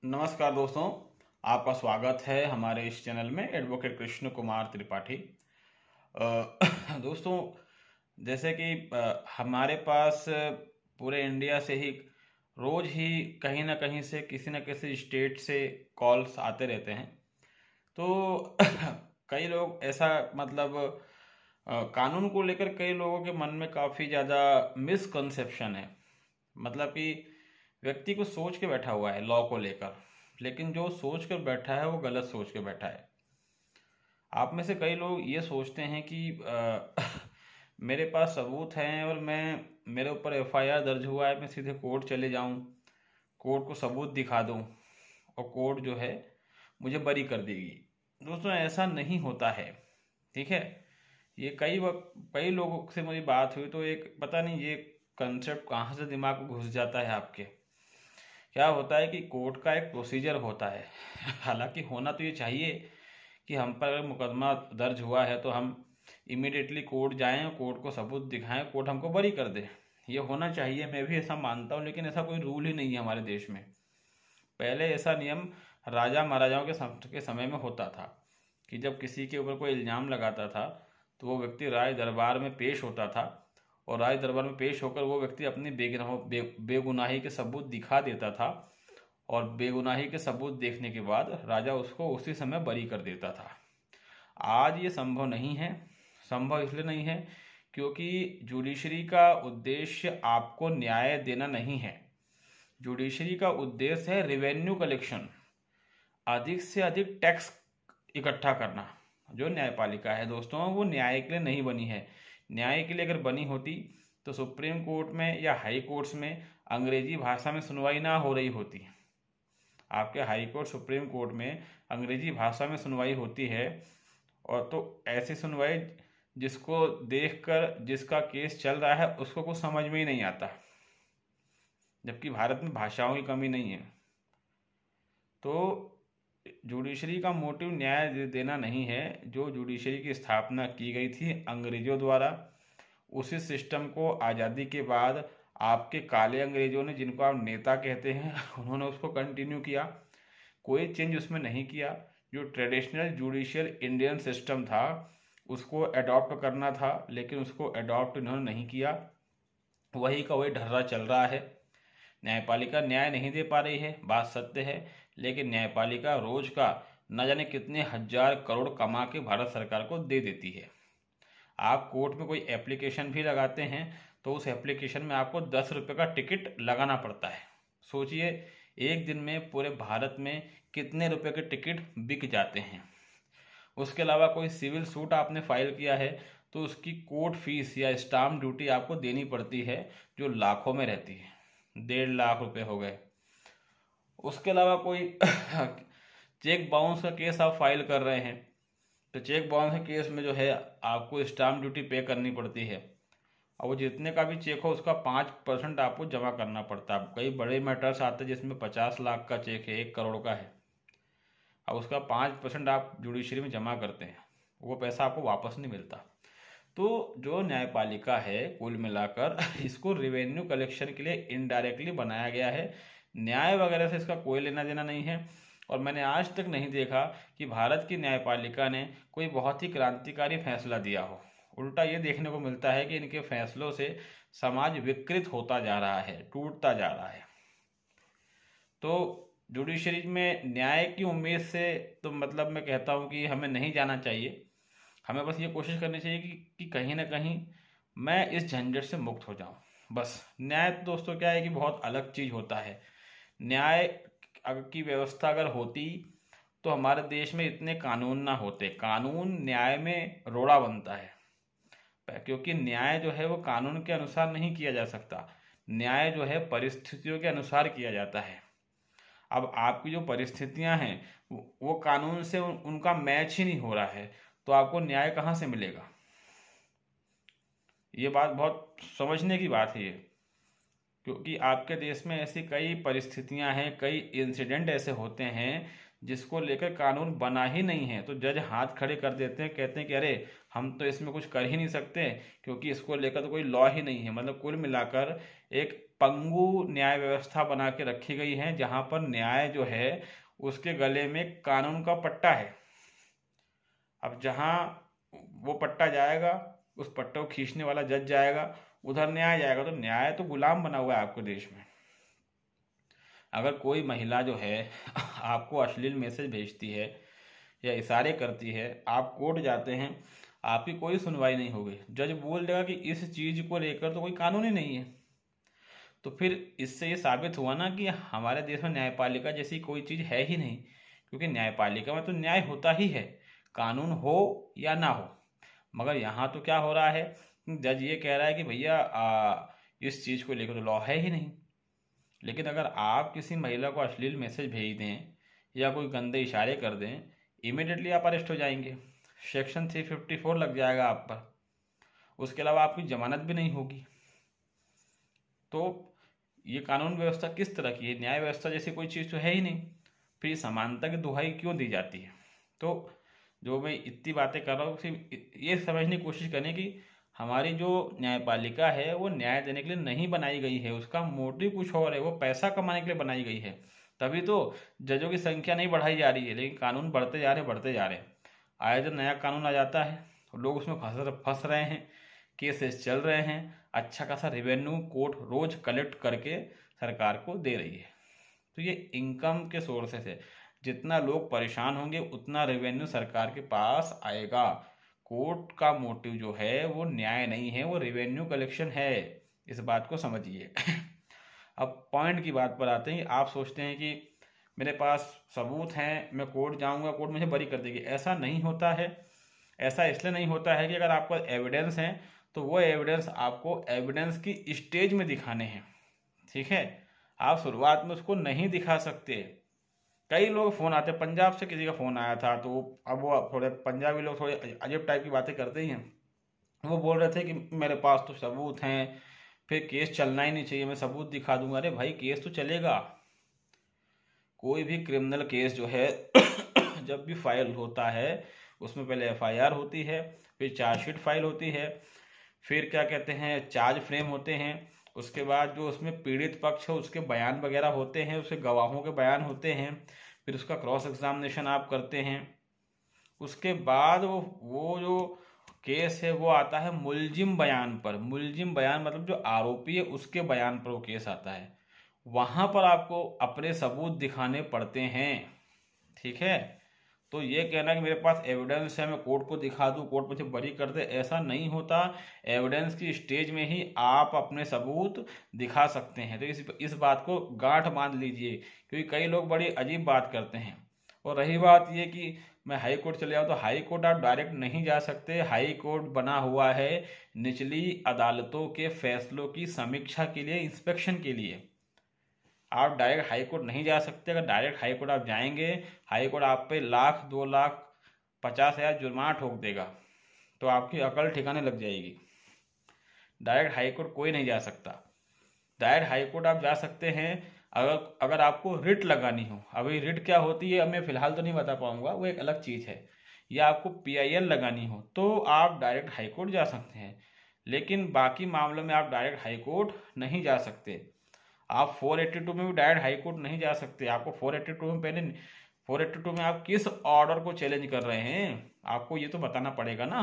नमस्कार दोस्तों, आपका स्वागत है हमारे इस चैनल में एडवोकेट कृष्ण कुमार त्रिपाठी। दोस्तों, जैसे कि हमारे पास पूरे इंडिया से ही रोज ही कहीं ना कहीं से किसी न किसी स्टेट से कॉल्स आते रहते हैं। तो कई लोग ऐसा मतलब कानून को लेकर कई लोगों के मन में काफ़ी ज़्यादा मिसकंसेप्शन है। मतलब कि व्यक्ति को सोच के बैठा हुआ है लॉ को लेकर, लेकिन जो सोच कर बैठा है वो गलत सोच के बैठा है। आप में से कई लोग ये सोचते हैं कि मेरे पास सबूत हैं और मेरे ऊपर एफआईआर दर्ज हुआ है, मैं सीधे कोर्ट चले जाऊं, कोर्ट को सबूत दिखा दूं और कोर्ट जो है मुझे बरी कर देगी। दोस्तों, ऐसा नहीं होता है। ठीक है, ये कई लोगों से मेरी बात हुई तो एक पता नहीं ये कंसेप्ट कहाँ से दिमाग में घुस जाता है आपके। क्या होता है कि कोर्ट का एक प्रोसीजर होता है। हालांकि होना तो ये चाहिए कि हम पर अगर मुकदमा दर्ज हुआ है तो हम इमिडिएटली कोर्ट जाएं, कोर्ट को सबूत दिखाएं, कोर्ट हमको बरी कर दे। ये होना चाहिए, मैं भी ऐसा मानता हूँ, लेकिन ऐसा कोई रूल ही नहीं है हमारे देश में। पहले ऐसा नियम राजा महाराजाओं के समय में होता था कि जब किसी के ऊपर कोई इल्ज़ाम लगाता था तो वो व्यक्ति राय दरबार में पेश होता था और राय दरबार में पेश होकर वो व्यक्ति अपनी बेगुनाही के सबूत दिखा देता था और बेगुनाही के सबूत देखने के बाद राजा उसको उसी समय बरी कर देता था। आज ये संभव नहीं है। संभव इसलिए नहीं है क्योंकि जुडिशरी का उद्देश्य आपको न्याय देना नहीं है। जुडिशरी का उद्देश्य है रेवेन्यू कलेक्शन, अधिक से अधिक टैक्स इकट्ठा करना। जो न्यायपालिका है दोस्तों, वो न्याय के लिए नहीं बनी है। न्याय के लिए अगर बनी होती तो सुप्रीम कोर्ट में या हाई कोर्ट्स में अंग्रेजी भाषा में सुनवाई ना हो रही होती। आपके हाई कोर्ट सुप्रीम कोर्ट में अंग्रेजी भाषा में सुनवाई होती है, और तो ऐसी सुनवाई जिसको देखकर जिसका केस चल रहा है उसको कुछ समझ में ही नहीं आता, जबकि भारत में भाषाओं की कमी नहीं है। तो जुडिशरी का मोटिव न्याय देना नहीं है। जो जुडिशरी की स्थापना की गई थी अंग्रेजों द्वारा, उसी सिस्टम को आज़ादी के बाद आपके काले अंग्रेजों ने, जिनको आप नेता कहते हैं, उन्होंने उसको कंटिन्यू किया। कोई चेंज उसमें नहीं किया। जो ट्रेडिशनल जुडिशियल इंडियन सिस्टम था उसको अडॉप्ट करना था, लेकिन उसको अडॉप्ट इन्होंने नहीं किया। वही का वही ढर्रा चल रहा है। न्यायपालिका न्याय नहीं दे पा रही है, बात सत्य है, लेकिन न्यायपालिका रोज का न जाने कितने हजार करोड़ कमा के भारत सरकार को दे देती है। आप कोर्ट में कोई एप्लीकेशन भी लगाते हैं तो उस एप्लीकेशन में आपको 10 रुपये का टिकट लगाना पड़ता है। सोचिए, एक दिन में पूरे भारत में कितने रुपए के टिकट बिक जाते हैं। उसके अलावा कोई सिविल सूट आपने फाइल किया है तो उसकी कोर्ट फीस या स्टाम्प ड्यूटी आपको देनी पड़ती है, जो लाखों में रहती है। 1.5 लाख हो गए। उसके अलावा कोई चेक बाउंस का केस आप फाइल कर रहे हैं तो चेक बाउंस के केस में जो है आपको स्टाम्प ड्यूटी पे करनी पड़ती है, और वो जितने का भी चेक हो उसका 5% आपको जमा करना पड़ता है। कई बड़े मैटर्स आते हैं जिसमें 50 लाख का चेक है, 1 करोड़ का है, अब उसका 5% आप जुडिशरी में जमा करते हैं, वो पैसा आपको वापस नहीं मिलता। तो जो न्यायपालिका है कुल मिलाकर इसको रेवेन्यू कलेक्शन के लिए इनडायरेक्टली बनाया गया है। न्याय वगैरह से इसका कोई लेना देना नहीं है। और मैंने आज तक नहीं देखा कि भारत की न्यायपालिका ने कोई बहुत ही क्रांतिकारी फैसला दिया हो। उल्टा ये देखने को मिलता है कि इनके फैसलों से समाज विकृत होता जा रहा है, टूटता जा रहा है। तो जुडिशरी में न्याय की उम्मीद से तो मतलब मैं कहता हूँ कि हमें नहीं जाना चाहिए। हमें बस ये कोशिश करनी चाहिए कि कहीं ना कहीं मैं इस झंझट से मुक्त हो जाऊं। बस न्याय तो दोस्तों क्या है कि बहुत अलग चीज़ होता है। न्याय की व्यवस्था अगर होती तो हमारे देश में इतने कानून ना होते। कानून न्याय में रोड़ा बनता है, क्योंकि न्याय जो है वो कानून के अनुसार नहीं किया जा सकता। न्याय जो है परिस्थितियों के अनुसार किया जाता है। अब आपकी जो परिस्थितियां हैं वो कानून से उनका मैच ही नहीं हो रहा है, तो आपको न्याय कहाँ से मिलेगा। ये बात बहुत समझने की बात है ये, क्योंकि आपके देश में ऐसी कई परिस्थितियां हैं, कई इंसिडेंट ऐसे होते हैं जिसको लेकर कानून बना ही नहीं है, तो जज हाथ खड़े कर देते हैं, कहते हैं कि अरे हम तो इसमें कुछ कर ही नहीं सकते क्योंकि इसको लेकर तो कोई लॉ ही नहीं है। मतलब कुल मिलाकर एक पंगु न्याय व्यवस्था बना के रखी गई है, जहां पर न्याय जो है उसके गले में कानून का पट्टा है। अब जहां वो पट्टा जाएगा, उस पट्टे को खींचने वाला जज जाएगा, उधर न्याय जाएगा। तो न्याय तो गुलाम बना हुआ है आपके देश में। अगर कोई महिला जो है आपको अश्लील मैसेज भेजती है या इशारे करती है, आप कोर्ट जाते हैं, आपकी कोई सुनवाई नहीं होगी। जज बोल देगा कि इस चीज को लेकर तो कोई कानून ही नहीं है। तो फिर इससे ये साबित हुआ ना कि हमारे देश में न्यायपालिका जैसी कोई चीज है ही नहीं, क्योंकि न्यायपालिका में तो न्याय होता ही है, कानून हो या ना हो। मगर यहाँ तो क्या हो रहा है, जज ये कह रहा है कि भैया इस चीज को लेकर तो लॉ है ही नहीं। लेकिन अगर आप किसी महिला को अश्लील मैसेज भेज दें या कोई गंदे इशारे कर दें, इमिडिएटली आप अरेस्ट हो जाएंगे, सेक्शन 354 लग जाएगा आप पर। उसके अलावा आपकी जमानत भी नहीं होगी। तो ये कानून व्यवस्था किस तरह की है? न्याय व्यवस्था जैसी कोई चीज़ तो है ही नहीं। फिर समानता की दुहाई क्यों दी जाती है? तो जो मैं इतनी बातें कर रहा हूँ, सिर्फ ये समझने की कोशिश करें कि हमारी जो न्यायपालिका है वो न्याय देने के लिए नहीं बनाई गई है, उसका मोटिव कुछ और है, वो पैसा कमाने के लिए बनाई गई है। तभी तो जजों की संख्या नहीं बढ़ाई जा रही है, लेकिन कानून बढ़ते जा रहे बढ़ते जा रहे। आए दिन नया कानून आ जाता है, लोग उसमें फंस रहे हैं, केसेस चल रहे हैं, अच्छा खासा रेवेन्यू कोर्ट रोज कलेक्ट करके सरकार को दे रही है। तो ये इनकम के सोर्सेस है, जितना लोग परेशान होंगे उतना रेवेन्यू सरकार के पास आएगा। कोर्ट का मोटिव जो है वो न्याय नहीं है, वो रेवेन्यू कलेक्शन है, इस बात को समझिए। अब पॉइंट की बात पर आते हैं। आप सोचते हैं कि मेरे पास सबूत हैं, मैं कोर्ट जाऊंगा, कोर्ट मुझे बरी कर देगी। ऐसा नहीं होता है। ऐसा इसलिए नहीं होता है कि अगर आपको एविडेंस है तो वो एविडेंस आपको एविडेंस की स्टेज में दिखाने हैं, ठीक है। आप शुरुआत में उसको नहीं दिखा सकते। कई लोग फोन आते, पंजाब से किसी का फोन आया था, तो अब वो थोड़े पंजाबी लोग थोड़े अजीब टाइप की बातें करते ही हैं। वो बोल रहे थे कि मेरे पास तो सबूत हैं, फिर केस चलना ही नहीं चाहिए, मैं सबूत दिखा दूंगा। अरे भाई, केस तो चलेगा। कोई भी क्रिमिनल केस जो है जब भी फाइल होता है उसमें पहले एफआईआर होती है, फिर चार्जशीट फाइल होती है, फिर क्या कहते हैं चार्ज फ्रेम होते हैं, उसके बाद जो उसमें पीड़ित पक्ष है उसके बयान वगैरह होते हैं, उसके गवाहों के बयान होते हैं, फिर उसका क्रॉस एग्जामिनेशन आप करते हैं। उसके बाद वो जो केस है वो आता है मुलजिम बयान पर। मुलजिम बयान मतलब जो आरोपी है उसके बयान पर वो केस आता है। वहां पर आपको अपने सबूत दिखाने पड़ते हैं, ठीक है। तो ये कहना कि मेरे पास एविडेंस है, मैं कोर्ट को दिखा दूं, कोर्ट मुझे बरी कर दे, ऐसा नहीं होता। एविडेंस की स्टेज में ही आप अपने सबूत दिखा सकते हैं। तो इस बात को गांठ बांध लीजिए, क्योंकि कई लोग बड़ी अजीब बात करते हैं। और रही बात ये कि मैं हाई कोर्ट चले जाऊँ, तो हाई कोर्ट आप डायरेक्ट नहीं जा सकते। हाई कोर्ट बना हुआ है निचली अदालतों के फैसलों की समीक्षा के लिए, इंस्पेक्शन के लिए। आप डायरेक्ट हाई कोर्ट नहीं जा सकते। अगर डायरेक्ट हाई कोर्ट आप जाएंगे, हाई कोर्ट आप पे 1,00,000, 2,00,000, 50,000 जुर्माना ठोक देगा, तो आपकी अकल ठिकाने लग जाएगी। डायरेक्ट हाई कोर्ट कोई नहीं जा सकता। डायरेक्ट हाई कोर्ट आप जा सकते हैं अगर आपको रिट लगानी हो। अभी रिट क्या होती है मैं फिलहाल तो नहीं बता पाऊंगा, वो एक अलग चीज है। या आपको PIL लगानी हो तो आप डायरेक्ट हाई कोर्ट जा सकते हैं, लेकिन बाकी मामलों में आप डायरेक्ट हाई कोर्ट नहीं जा सकते। आप 482 में भी डायरेक्ट हाई कोर्ट नहीं जा सकते। आपको 482 में पहले 482 में आप किस ऑर्डर को चैलेंज कर रहे हैं, आपको ये तो बताना पड़ेगा ना।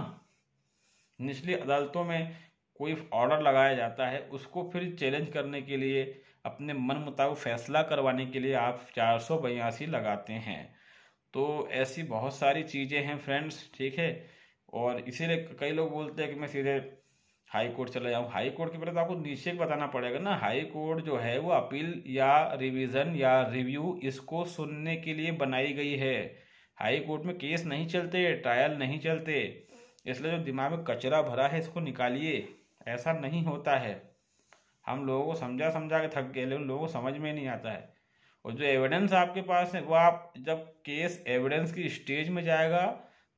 निचली अदालतों में कोई ऑर्डर लगाया जाता है, उसको फिर चैलेंज करने के लिए, अपने मन मुताबिक फैसला करवाने के लिए आप 482 लगाते हैं। तो ऐसी बहुत सारी चीज़ें हैं फ्रेंड्स, ठीक है। और इसीलिए कई लोग बोलते हैं कि मैं सीधे हाई कोर्ट चला जाऊँ। हाई कोर्ट के पहले तो आपको नीचे बताना पड़ेगा ना। हाई कोर्ट जो है वो अपील या रिवीजन या रिव्यू इसको सुनने के लिए बनाई गई है। हाई कोर्ट में केस नहीं चलते, ट्रायल नहीं चलते। इसलिए जो दिमाग में कचरा भरा है इसको निकालिए। ऐसा नहीं होता है। हम लोगों को समझा समझा के थक गए, लेकिन लोगों को समझ में नहीं आता है। और जो एविडेंस आपके पास है वो आप जब केस एविडेंस की स्टेज में जाएगा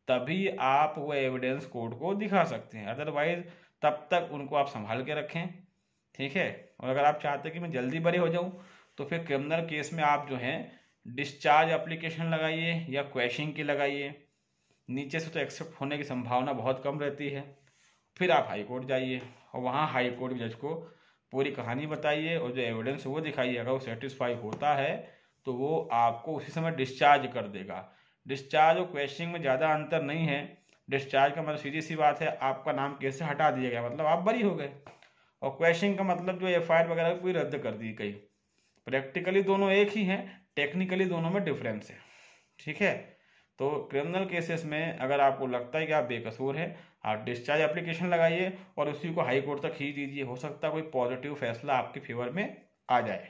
तभी आप वो एविडेंस कोर्ट को दिखा सकते हैं। अदरवाइज तब तक उनको आप संभाल के रखें, ठीक है। और अगर आप चाहते हैं कि मैं जल्दी बरी हो जाऊं तो फिर क्रिमिनल केस में आप जो है डिस्चार्ज एप्लीकेशन लगाइए या क्वैशिंग की लगाइए। नीचे से तो एक्सेप्ट होने की संभावना बहुत कम रहती है। फिर आप हाई कोर्ट जाइए और वहाँ हाई कोर्ट जज को पूरी कहानी बताइए और जो एविडेंस वो दिखाइए। अगर वो सेटिस्फाई होता है तो वो आपको उसी समय डिस्चार्ज कर देगा। डिस्चार्ज और क्वेश्चनिंग में ज़्यादा अंतर नहीं है। डिस्चार्ज का मतलब सीधी सी बात है, आपका नाम केस से हटा दिया गया, मतलब आप बरी हो गए। और क्वेश्चनिंग का मतलब जो एफआईआर वगैरह पूरी रद्द कर दी गई। प्रैक्टिकली दोनों एक ही हैं, टेक्निकली दोनों में डिफरेंस है। ठीक है, तो क्रिमिनल केसेस में अगर आपको लगता है कि आप बेकसूर हैं, आप डिस्चार्ज एप्लीकेशन लगाइए और उसी को हाई कोर्ट तक खींच दीजिए। हो सकता है कोई पॉजिटिव फैसला आपके फेवर में आ जाए।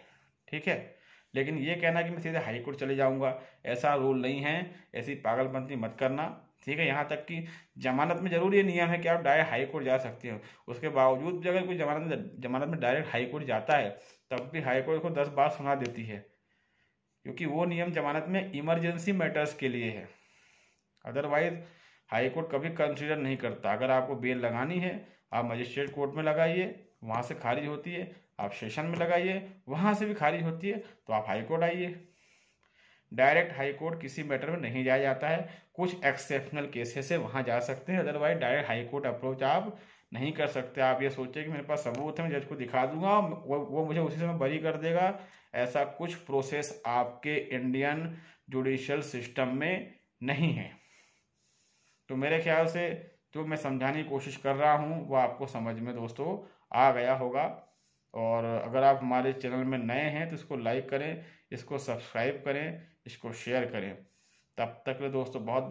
ठीक है, लेकिन ये कहना कि मैं सीधे हाई कोर्ट चले जाऊंगा, ऐसा रूल नहीं है। ऐसी पागलपंती मत करना। ठीक है, यहाँ तक कि जमानत में जरूर ये नियम है कि आप डायरेक्ट हाई कोर्ट जा सकते हो। उसके बावजूद भी अगर कोई जमानत में डायरेक्ट हाई कोर्ट जाता है, तब भी हाई कोर्ट को 10 बार सुना देती है, क्योंकि वो नियम जमानत में इमरजेंसी मैटर्स के लिए है। अदरवाइज हाई कोर्ट कभी कंसीडर नहीं करता। अगर आपको बेल लगानी है, आप मजिस्ट्रेट कोर्ट में लगाइए, वहाँ से खारिज होती है। आप सेशन में लगाइए, वहाँ से भी खारिज होती है, तो आप हाई कोर्ट आइए। डायरेक्ट हाई कोर्ट किसी मैटर में नहीं जाया जाता है। कुछ एक्सेप्शनल केसेस से वहाँ जा सकते हैं, otherwise direct high court approach आप नहीं कर सकते। आप ये सोचिए कि मेरे पास सबूत है, मैं जज को दिखा दूंगा, वो मुझे उसी समय बरी कर देगा। ऐसा कुछ प्रोसेस आपके इंडियन जुडिशियल सिस्टम में नहीं है। तो मेरे ख्याल से जो मैं समझाने की कोशिश कर रहा हूँ वो आपको समझ में दोस्तों आ गया होगा। और अगर आप हमारे चैनल में नए हैं तो इसको लाइक करें, इसको सब्सक्राइब करें, इसको शेयर करें। तब तक के लिए दोस्तों बहुत बहुत